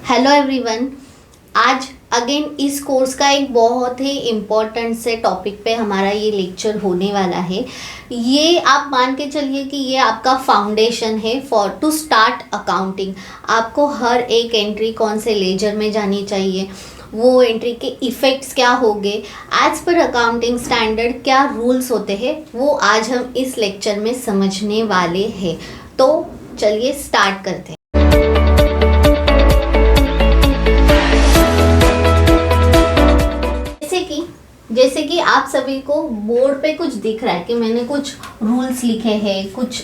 Hello everyone. आज again इस course का एक बहुत ही इम्पोर्टेंट से टॉपिक पे हमारा ये लेक्चर होने वाला है। ये आप मान के चलिए कि ये आपका फाउंडेशन है फॉर टू स्टार्ट अकाउंटिंग। आपको हर एक एंट्री कौन से लेजर में जानी चाहिए, वो एंट्री के इफ़ेक्ट्स क्या होंगे, एज पर अकाउंटिंग स्टैंडर्ड क्या रूल्स होते हैं, वो आज हम इस लेक्चर में समझने वाले हैं। तो चलिए स्टार्ट करते हैं। जैसे कि आप सभी को बोर्ड पे कुछ दिख रहा है कि मैंने कुछ रूल्स लिखे हैं, कुछ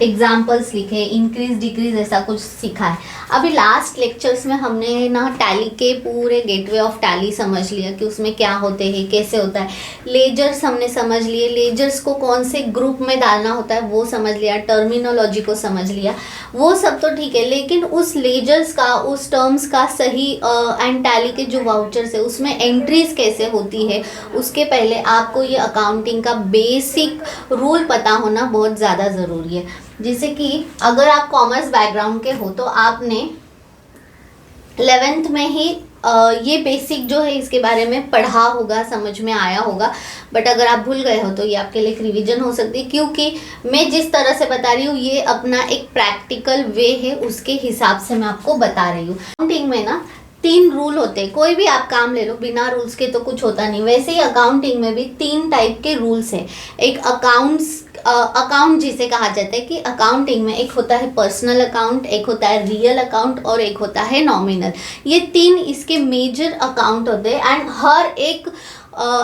एग्जाम्पल्स लिखे, इंक्रीज डिक्रीज ऐसा कुछ सीखा है। अभी लास्ट लेक्चर्स में हमने ना टैली के पूरे गेटवे ऑफ टैली समझ लिया कि उसमें क्या होते हैं, कैसे होता है। लेजर्स हमने समझ लिए, लेजर्स को कौन से ग्रुप में डालना होता है वो समझ लिया, टर्मिनोलॉजी को समझ लिया, वो सब तो ठीक है। लेकिन उस लेजर्स का, उस टर्म्स का सही एंड टैली के जो वाउचर्स है उसमें एंट्रीज कैसे होती है, उसके पहले आपको ये अकाउंटिंग का बेसिक रूल पता होना बहुत ज़्यादा ज़रूरी है। जैसे कि अगर आप कॉमर्स बैकग्राउंड के हो तो आपने 11th में ही ये बेसिक जो है इसके बारे में पढ़ा होगा, समझ में आया होगा। बट अगर आप भूल गए हो तो ये आपके लिए एक रिवीजन हो सकती है, क्योंकि मैं जिस तरह से बता रही हूँ ये अपना एक प्रैक्टिकल वे है, उसके हिसाब से मैं आपको बता रही हूँ। अकाउंटिंग में ना 3 रूल होते हैं। कोई भी आप काम ले लो, बिना रूल्स के तो कुछ होता नहीं। वैसे ही अकाउंटिंग में भी 3 टाइप के रूल्स हैं। एक अकाउंट जिसे कहा जाता है कि अकाउंटिंग में एक होता है पर्सनल अकाउंट, एक होता है रियल अकाउंट और एक होता है नॉमिनल। ये 3 इसके मेजर अकाउंट होते हैं एंड हर एक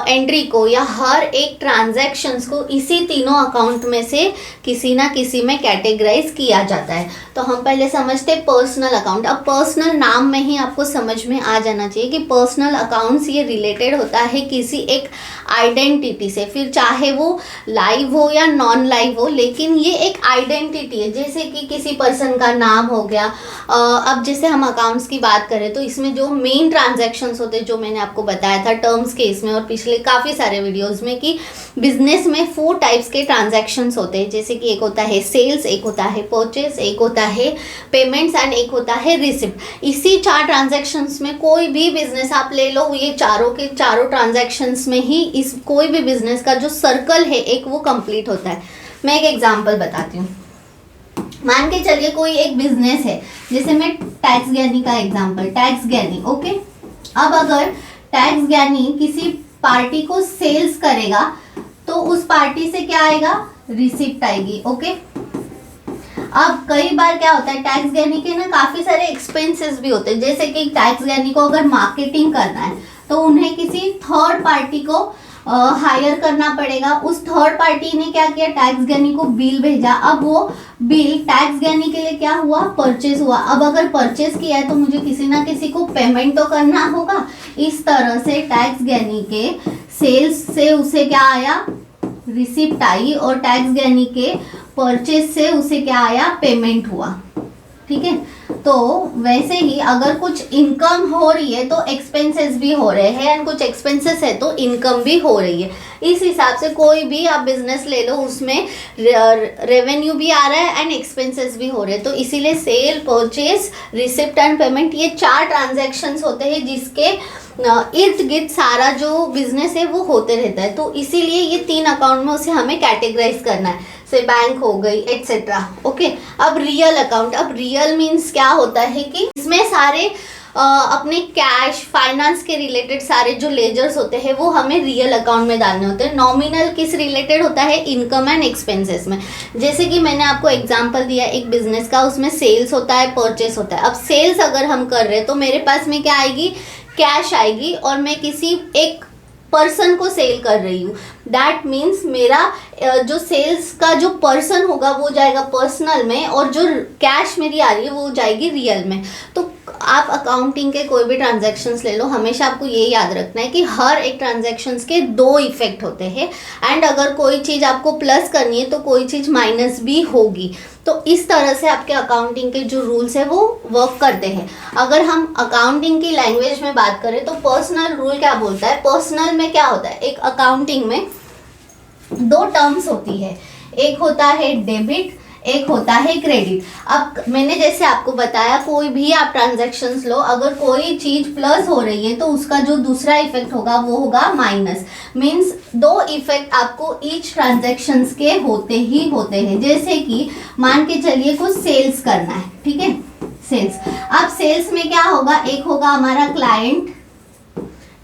एंट्री को या हर एक ट्रांजैक्शंस को इसी तीनों अकाउंट में से किसी ना किसी में कैटेगराइज किया जाता है। तो हम पहले समझते हैं पर्सनल अकाउंट। अब पर्सनल नाम में ही आपको समझ में आ जाना चाहिए कि पर्सनल अकाउंट्स ये रिलेटेड होता है किसी एक आइडेंटिटी से, फिर चाहे वो लाइव हो या नॉन लाइव हो, लेकिन ये एक आइडेंटिटी है। जैसे कि किसी पर्सन का नाम हो गया। अब जैसे हम अकाउंट्स की बात करें तो इसमें जो मेन ट्रांजैक्शंस होते हैं, जो मैंने आपको बताया था टर्म्स के इसमें और पिछले काफ़ी सारे वीडियोस में, कि बिजनेस में 4 टाइप्स के ट्रांजैक्शंस होते हैं। जैसे कि एक होता है सेल्स, एक होता है परचेस, एक होता है पेमेंट्स एंड एक होता है रिसिप्ट। इसी 4 ट्रांजैक्शंस में कोई भी बिजनेस आप ले लो, ये चारों के चारों ट्रांजैक्शंस में ही इस कोई भी बिजनेस का जो सर्कल है एक वो कंप्लीट होता है। मैं एक एग्जांपल बताती हूँ। मान के चलिए कोई एक बिजनेस है, जैसे मैं टैक्स ज्ञानी का एग्जांपल, टैक्स ज्ञानी। ओके, अब अगर टैक्स ज्ञानी किसी पार्टी को सेल्स करेगा तो उस पार्टी से क्या आएगा, रिसिप्ट आएगी। ओके, अब कई बार क्या होता है, टैक्स ज्ञानी के ना काफी सारे एक्सपेंसेस भी होते हैं। जैसे कि टैक्स ज्ञानी को अगर मार्केटिंग करना है तो उन्हें किसी थर्ड पार्टी को हायर करना पड़ेगा। उस थर्ड पार्टी ने क्या किया, टैक्स ज्ञानी को बिल भेजा। अब वो बिल टैक्स ज्ञानी के लिए क्या हुआ, परचेज हुआ। अब अगर परचेज किया है तो मुझे किसी ना किसी को पेमेंट तो करना होगा। इस तरह से टैक्स ज्ञानी के सेल्स से उसे क्या आया, रिसिप्ट आई, और टैक्स ज्ञानी के परचेज से उसे क्या आया, पेमेंट हुआ। ठीक है, तो वैसे ही अगर कुछ इनकम हो रही है तो एक्सपेंसेस भी हो रहे हैं, एंड कुछ एक्सपेंसेस है तो इनकम भी हो रही है। इस हिसाब से कोई भी आप बिजनेस ले लो, उसमें रेवेन्यू भी आ रहा है एंड एक्सपेंसेस भी हो रहे हैं। तो इसीलिए sale, purchase, receipt and payment, ये 4 ट्रांजैक्शंस होते हैं जिसके इर्द गिर्द सारा जो बिजनेस है वो होते रहता है। तो इसीलिए ये 3 अकाउंट में उसे हमें कैटेगराइज करना है, से बैंक हो गई एटसेट्रा। ओके, अब रियल अकाउंट। अब रियल मीन्स क्या होता है कि इसमें सारे अपने कैश, फाइनेंस के रिलेटेड सारे जो लेजर्स होते हैं वो हमें रियल अकाउंट में डालने होते हैं। नॉमिनल किस रिलेटेड होता है, इनकम एंड एक्सपेंसेस में। जैसे कि मैंने आपको एग्जांपल दिया एक बिजनेस का, उसमें सेल्स होता है, परचेस होता है। अब सेल्स अगर हम कर रहे हैं तो मेरे पास में क्या आएगी, कैश आएगी, और मैं किसी एक पर्सन को सेल कर रही हूँ। दैट मीन्स मेरा जो सेल्स का जो पर्सन होगा वो जाएगा पर्सनल में, और जो कैश मेरी आ रही है वो जाएगी रियल में। तो आप अकाउंटिंग के कोई भी ट्रांजैक्शंस ले लो, हमेशा आपको ये याद रखना है कि हर एक ट्रांजैक्शंस के 2 इफेक्ट होते हैं, एंड अगर कोई चीज़ आपको प्लस करनी है तो कोई चीज़ माइनस भी होगी। तो इस तरह से आपके अकाउंटिंग के जो रूल्स है वो वर्क करते हैं। अगर हम अकाउंटिंग की लैंग्वेज में बात करें तो पर्सनल रूल क्या बोलता है, पर्सनल में क्या होता है, एक अकाउंटिंग में 2 टर्म्स होती है। एक होता है डेबिट, एक होता है क्रेडिट। अब मैंने जैसे आपको बताया, कोई भी आप ट्रांजैक्शंस लो, अगर कोई चीज प्लस हो रही है तो उसका जो दूसरा इफेक्ट होगा वो होगा माइनस। मींस दो इफेक्ट आपको ईच ट्रांजैक्शंस के होते ही होते हैं। जैसे कि मान के चलिए कुछ सेल्स करना है, ठीक है, सेल्स। अब सेल्स में क्या होगा, एक होगा हमारा क्लाइंट,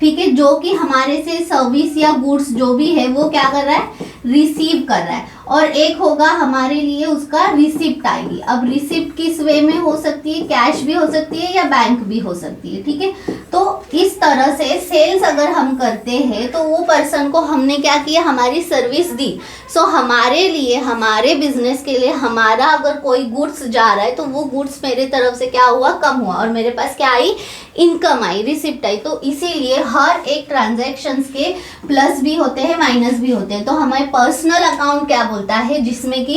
ठीक है, जो कि हमारे से सर्विस या गुड्स जो भी है वो क्या कर रहा है, रिसीव कर रहा है, और एक होगा हमारे लिए उसका रिसिप्ट आएगी। अब रिसिप्ट किस वे में हो सकती है, कैश भी हो सकती है या बैंक भी हो सकती है, ठीक है। तो इस तरह से सेल्स अगर हम करते हैं तो वो पर्सन को हमने क्या किया, हमारी सर्विस दी। सो हमारे लिए, हमारे बिजनेस के लिए, हमारा अगर कोई गुड्स जा रहा है तो वो गुड्स मेरे तरफ से क्या हुआ, कम हुआ, और मेरे पास क्या आई, इनकम आई, रिसिप्ट आई। तो इसीलिए हर एक ट्रांजैक्शंस के प्लस भी होते हैं, माइनस भी होते हैं। तो हमारे पर्सनल अकाउंट क्या बोलता है, जिसमें कि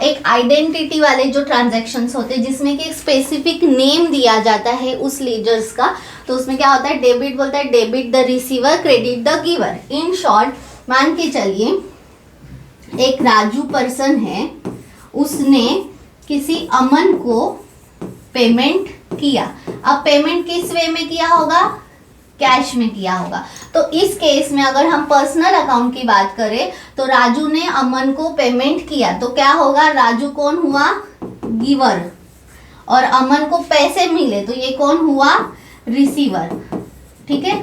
एक आइडेंटिटी वाले जो ट्रांजैक्शंस होते हैं, जिसमें कि एक स्पेसिफिक नेम दिया जाता है उस लीजर्स का, तो उसमें क्या होता है, डेबिट बोलता है, debit the receiver, credit the giver. In short मान के चलिए एक राजू पर्सन है, उसने किसी अमन को पेमेंट किया। अब पेमेंट किस वे में किया होगा, कैश में किया होगा। तो इस केस में अगर हम पर्सनल अकाउंट की बात करें तो राजू ने अमन को पेमेंट किया, तो क्या होगा, राजू कौन हुआ, गिवर, और अमन को पैसे मिले तो ये कौन हुआ, रिसीवर, ठीक है।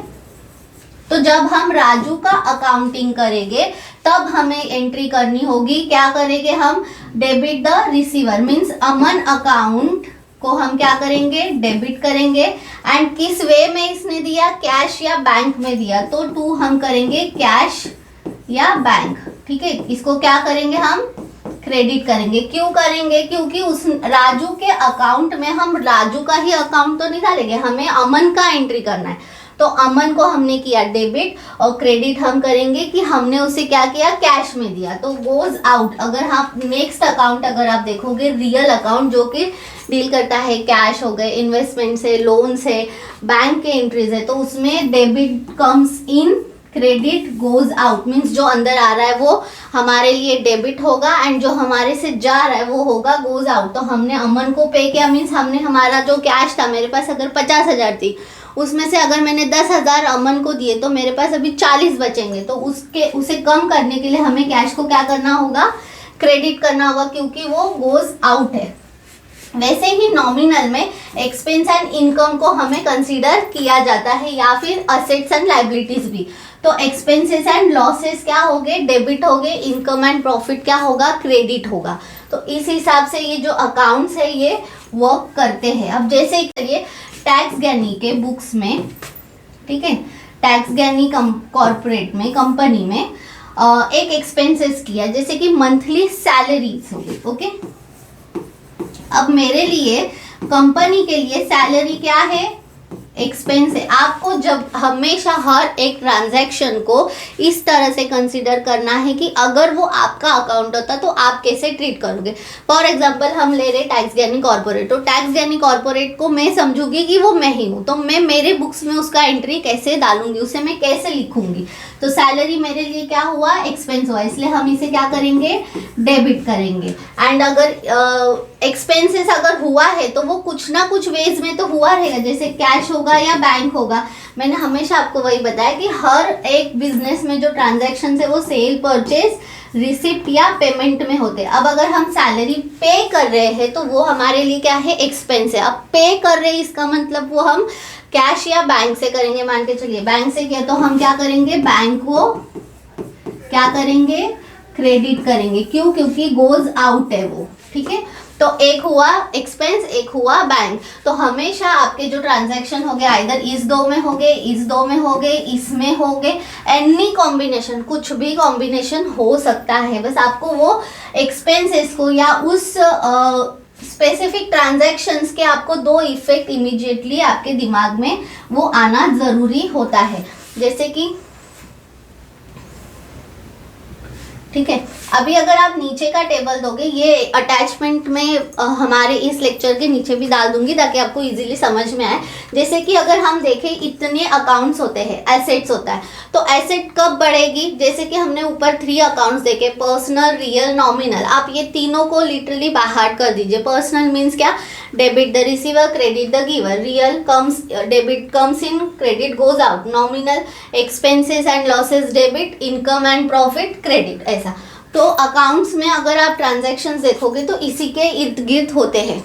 तो जब हम राजू का अकाउंटिंग करेंगे तब हमें एंट्री करनी होगी, क्या करेंगे हम, debit the receiver, means Aman account को हम क्या करेंगे, डेबिट करेंगे। एंड किस वे में इसने दिया, कैश या बैंक में दिया, तो टू हम करेंगे कैश या बैंक, ठीक है। इसको क्या करेंगे, हम क्रेडिट करेंगे। क्यों करेंगे, क्योंकि उस राजू के अकाउंट में हम राजू का ही अकाउंट तो नहीं डालेंगे, हमें अमन का एंट्री करना है। तो अमन को हमने किया डेबिट, और क्रेडिट हम करेंगे कि हमने उसे क्या किया, कैश में दिया, तो गोज आउट। अगर आप नेक्स्ट अकाउंट अगर आप देखोगे, रियल अकाउंट जो कि डील करता है कैश हो गए, इन्वेस्टमेंट से, लोन से, बैंक के एंट्रीज है, तो उसमें debit comes in, credit goes out, means जो अंदर आ रहा है वो हमारे लिए डेबिट होगा, एंड जो हमारे से जा रहा है वो होगा गोज आउट। तो हमने अमन को पे किया, मीन्स हमने हमारा जो कैश था, मेरे पास अगर 50,000 थी, उसमें से अगर मैंने 10,000 अमन को दिए तो मेरे पास अभी 40 बचेंगे। तो उसे कम करने के लिए हमें कैश को क्या करना होगा, क्रेडिट करना होगा, क्योंकि वो गोज आउट है। वैसे ही नॉमिनल में एक्सपेंस एंड इनकम को हमें कंसीडर किया जाता है, या फिर असेट्स एंड लाइबिलिटीज भी। तो एक्सपेंसेस एंड लॉसेस क्या हो गए, डेबिट हो गए, इनकम एंड प्रॉफिट क्या होगा, क्रेडिट होगा। तो इस हिसाब से ये जो अकाउंट्स है ये वर्क करते हैं। अब जैसे करिए टैक्स गैनी के बुक्स में, ठीक है, टैक्स गैनी कॉर्पोरेट में, कंपनी में एक एक्सपेंसेस किया, जैसे कि मंथली सैलरीज हो गई, ओके। अब मेरे लिए, कंपनी के लिए सैलरी क्या है, एक्सपेंस है। आपको जब हमेशा हर एक ट्रांजैक्शन को इस तरह से कंसीडर करना है कि अगर वो आपका अकाउंट होता तो आप कैसे ट्रीट करोगे। फॉर एग्जांपल हम ले रहे टैक्स गैनी कॉर्पोरेट, तो टैक्स गैनी कॉर्पोरेट को मैं समझूंगी कि वो मैं ही हूँ, तो मैं मेरे बुक्स में उसका एंट्री कैसे डालूंगी, उसे मैं कैसे लिखूंगी। तो सैलरी मेरे लिए क्या हुआ, एक्सपेंस हुआ, इसलिए हम इसे क्या करेंगे, डेबिट करेंगे। एंड अगर एक्सपेंसेस अगर हुआ है तो वो कुछ ना कुछ वेज में तो हुआ रहेगा, जैसे कैश होगा या बैंक होगा। मैंने हमेशा आपको वही बताया कि हर एक बिजनेस में जो ट्रांजैक्शन है वो सेल, परचेज, रिसिप्ट या पेमेंट में होते हैं। अब अगर हम सैलरी पे कर रहे हैं तो वो हमारे लिए क्या है, एक्सपेंस है। अब पे कर रहे हैं इसका मतलब वो हम कैश या बैंक से करेंगे। मान के चलिए बैंक से किया तो हम क्या करेंगे, बैंक को क्या करेंगे, क्रेडिट करेंगे। क्यों, क्योंकि गोज आउट है वो, ठीक है। तो एक हुआ एक्सपेंस, एक हुआ बैंक। तो हमेशा आपके जो ट्रांजैक्शन हो गए, आइदर इस दो में हो गए, इस दो में हो गए, इसमें हो गए, एनी कॉम्बिनेशन, कुछ भी कॉम्बिनेशन हो सकता है। बस आपको वो एक्सपेंसेस को या उस स्पेसिफिक ट्रांजैक्शंस के आपको दो इफेक्ट इमीडिएटली आपके दिमाग में वो आना जरूरी होता है। जैसे कि ठीक है। अभी अगर आप नीचे का टेबल दोगे, ये अटैचमेंट में हमारे इस लेक्चर के नीचे भी डाल दूंगी ताकि आपको इजीली समझ में आए। जैसे कि अगर हम देखें इतने अकाउंट्स होते हैं, एसेट्स होता है, तो एसेट कब बढ़ेगी? जैसे कि हमने ऊपर 3 अकाउंट्स देखे, पर्सनल, रियल, नॉमिनल। आप ये तीनों को लिटरली बाहर कर दीजिए। पर्सनल मीन्स क्या? Debit the receiver, credit the giver. Real comes, debit comes in, credit goes out. Nominal, expenses and losses debit, income and profit credit. ऐसा तो अकाउंट्स में अगर आप ट्रांजैक्शंस देखोगे तो इसी के इर्द गिर्द होते हैं।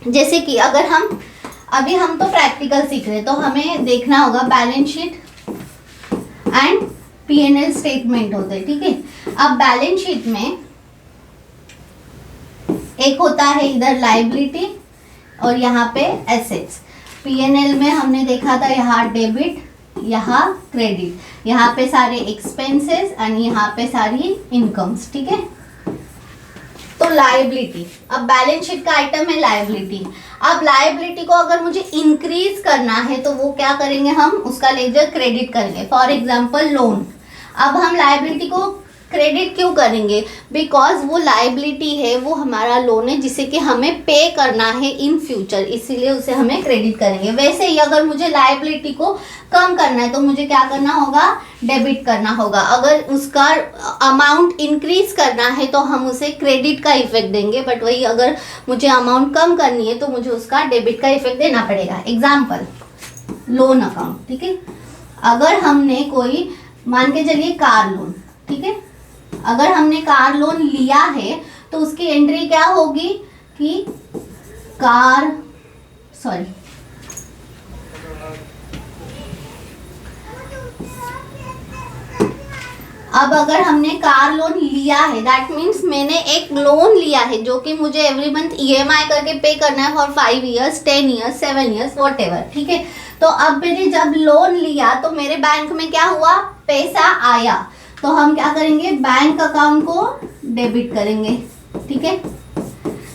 जैसे कि अगर हम तो प्रैक्टिकल सीख रहे हैं, तो हमें देखना होगा balance sheet and P&L statement होते हैं, ठीक है। अब बैलेंस शीट में एक होता है इधर लायबिलिटी और यहाँ पे एसेट्स। P&L में हमने देखा था यहाँ डेबिट, यहाँ क्रेडिट, यहाँ पे सारे एक्सपेंसेस एंड यहाँ पे सारी इनकम्स, ठीक है। तो लायबिलिटी, अब बैलेंस शीट का आइटम है लायबिलिटी। अब लायबिलिटी को अगर मुझे इंक्रीज करना है तो वो क्या करेंगे? हम उसका लेजर क्रेडिट करेंगे। For example loan. अब हम लायबिलिटी को क्रेडिट क्यों करेंगे? बिकॉज वो लायबिलिटी है, वो हमारा लोन है जिसे कि हमें पे करना है इन फ्यूचर, इसीलिए उसे हमें क्रेडिट करेंगे। वैसे ही अगर मुझे लायबिलिटी को कम करना है तो मुझे क्या करना होगा? डेबिट करना होगा। अगर उसका अमाउंट इंक्रीज करना है तो हम उसे क्रेडिट का इफेक्ट देंगे, बट वही अगर मुझे अमाउंट कम करनी है तो मुझे उसका डेबिट का इफेक्ट देना पड़ेगा। एग्जाम्पल, लोन अकाउंट, ठीक है। अगर हमने कोई, मान के चलिए कार लोन, ठीक है। अगर हमने कार लोन लिया है तो उसकी एंट्री क्या होगी कि अब अगर हमने कार लोन लिया है, दैट मीन्स मैंने एक लोन लिया है जो कि मुझे एवरी मंथ EMI करके पे करना है for 5 years, 10 years, 7 years, what ever, ठीक है। तो अब मैंने जब लोन लिया तो मेरे बैंक में क्या हुआ? पैसा आया, तो हम क्या करेंगे? बैंक अकाउंट को डेबिट करेंगे, ठीक है।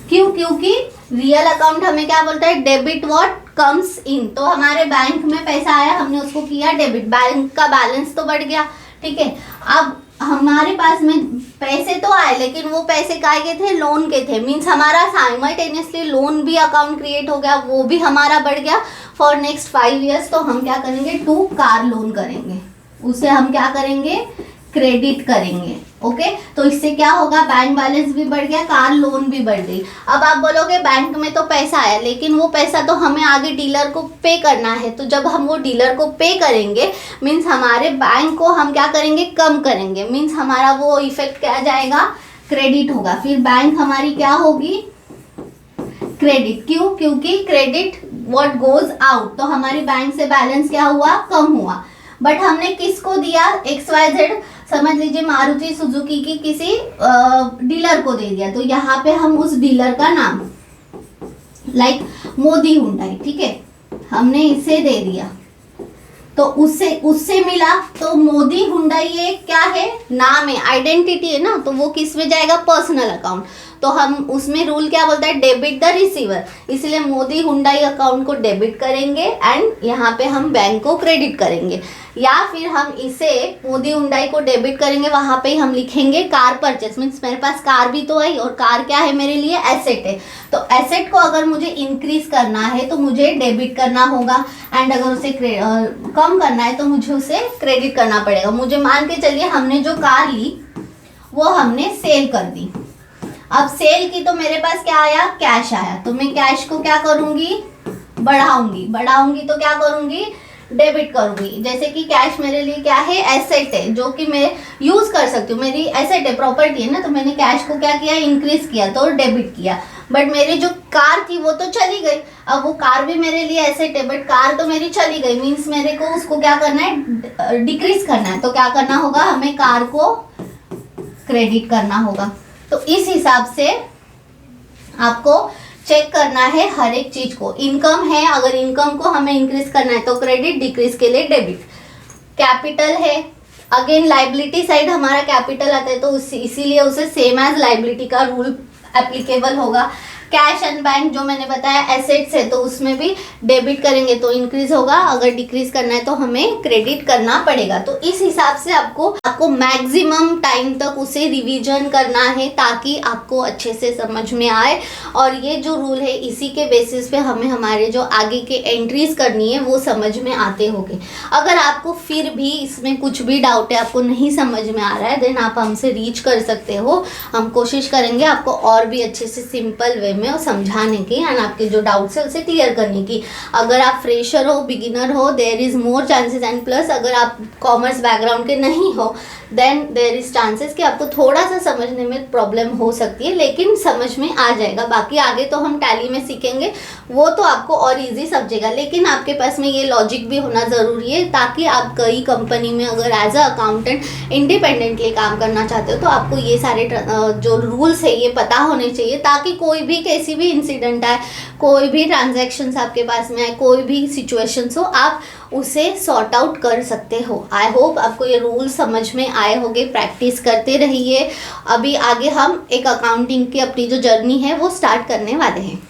क्यों? क्योंकि रियल अकाउंट हमें क्या बोलता है? Debit what comes in. तो हमारे बैंक में पैसा आया, हमने उसको किया डेबिट, बैंक का बैलेंस तो बढ़ गया, ठीक है। अब हमारे पास में पैसे तो आए, लेकिन वो पैसे काय के थे? लोन के थे। मीन्स हमारा साइमल्टेनियसली लोन भी अकाउंट क्रिएट हो गया, वो भी हमारा बढ़ गया फॉर नेक्स्ट 5 years। तो हम क्या करेंगे? 2 कार लोन करेंगे, उसे हम क्या करेंगे? क्रेडिट करेंगे, ओके। तो इससे क्या होगा? बैंक बैलेंस भी बढ़ गया, कार लोन भी बढ़ गई। अब आप बोलोगे बैंक में तो पैसा आया, लेकिन वो पैसा तो हमें आगे डीलर को पे करना है। तो जब हम वो डीलर को पे करेंगे मीन्स हमारे बैंक को हम क्या करेंगे? कम करेंगे। मीन्स हमारा वो इफेक्ट क्या जाएगा? क्रेडिट होगा। फिर बैंक हमारी क्या होगी? क्रेडिट। क्यों? क्योंकि क्रेडिट व्हाट गोज आउट, तो हमारी बैंक से बैलेंस क्या हुआ? कम हुआ। बट हमने किसको दिया? XYZ, समझ लीजिए मारुति सुजुकी की किसी डीलर को दे दिया, तो यहाँ पे हम उस डीलर का नाम, लाइक मोदी हुंडई, ठीक है, हमने इसे दे दिया, तो उससे मिला। तो मोदी हुंडई ये क्या है? नाम है, आइडेंटिटी है ना, तो वो किस में जाएगा? Personal account. तो हम उसमें रूल क्या बोलता है? डेबिट द रिसीवर, इसलिए मोदी हुंडई अकाउंट को डेबिट करेंगे एंड यहाँ पे हम बैंक को क्रेडिट करेंगे। या फिर हम इसे मोदी हुंडई को डेबिट करेंगे, वहाँ पे हम लिखेंगे कार परचेस। मीन्स मेरे पास कार भी तो है, और कार क्या है मेरे लिए? एसेट है। तो एसेट को अगर मुझे इंक्रीज करना है तो मुझे डेबिट करना होगा, एंड अगर उसे कम करना है तो मुझे उसे क्रेडिट करना पड़ेगा। मुझे मान के चलिए हमने जो कार ली वो हमने सेल कर दी। अब सेल की तो मेरे पास क्या आया? कैश आया। तो मैं कैश को क्या करूंगी? बढ़ाऊंगी तो क्या करूंगी? डेबिट करूंगी। जैसे कि कैश मेरे लिए क्या है? एसेट है, जो कि मैं यूज कर सकती हूँ, मेरी एसेट है, प्रॉपर्टी है ना। तो मैंने कैश को क्या किया? इंक्रीज किया, तो डेबिट किया। बट मेरी जो कार थी वो तो चली गई। अब वो कार भी मेरे लिए एसेट है, बट कार तो मेरी चली गई, मीन्स मेरे को उसको क्या करना है? डिक्रीज करना है। तो क्या करना होगा? हमें कार को क्रेडिट करना होगा। तो इस हिसाब से आपको चेक करना है हर एक चीज को। इनकम है, अगर इनकम को हमें इंक्रीज करना है तो क्रेडिट, डिक्रीज के लिए डेबिट। कैपिटल है, अगेन लाइबिलिटी साइड हमारा कैपिटल आता है, तो इसीलिए उसे सेम एज लाइबिलिटी का रूल एप्लीकेबल होगा। कैश एंड बैंक जो मैंने बताया एसेट्स है, तो उसमें भी डेबिट करेंगे तो इंक्रीज होगा, अगर डिक्रीज करना है तो हमें क्रेडिट करना पड़ेगा। तो इस हिसाब से आपको मैक्सिमम टाइम तक उसे रिवीजन करना है ताकि आपको अच्छे से समझ में आए। और ये जो रूल है इसी के बेसिस पे हमें हमारे जो आगे के एंट्रीज करनी है वो समझ में आते होंगे। अगर आपको फिर भी इसमें कुछ भी डाउट है, आपको नहीं समझ में आ रहा है, देन आप हमसे रीच कर सकते हो। हम कोशिश करेंगे आपको और भी अच्छे से सिंपल वे में समझाने की एंड आपके जो डाउट्स है उसे क्लियर करने की। अगर आप फ्रेशर हो, बिगिनर हो, there is more chances, and plus अगर आप कॉमर्स बैकग्राउंड के नहीं हो देन देयर इज चांसेस कि आपको थोड़ा सा समझने में प्रॉब्लम हो सकती है, लेकिन समझ में आ जाएगा। बाकी आगे तो हम टैली में सीखेंगे, वो तो आपको और इजी समझेगा, लेकिन आपके पास में ये लॉजिक भी होना ज़रूरी है ताकि आप कई कंपनी में अगर एज अ अकाउंटेंट इंडिपेंडेंटली काम करना चाहते हो तो आपको ये सारे जो रूल्स है ये पता होने चाहिए, ताकि कोई भी कैसी भी इंसिडेंट आए, कोई भी ट्रांजैक्शंस आपके पास में आए, कोई भी सिचुएशंस हो, आप उसे सॉर्ट आउट कर सकते हो। आई होप आपको ये रूल समझ में आए होंगे। प्रैक्टिस करते रहिए। अभी आगे हम एक अकाउंटिंग की अपनी जो जर्नी है वो स्टार्ट करने वाले हैं।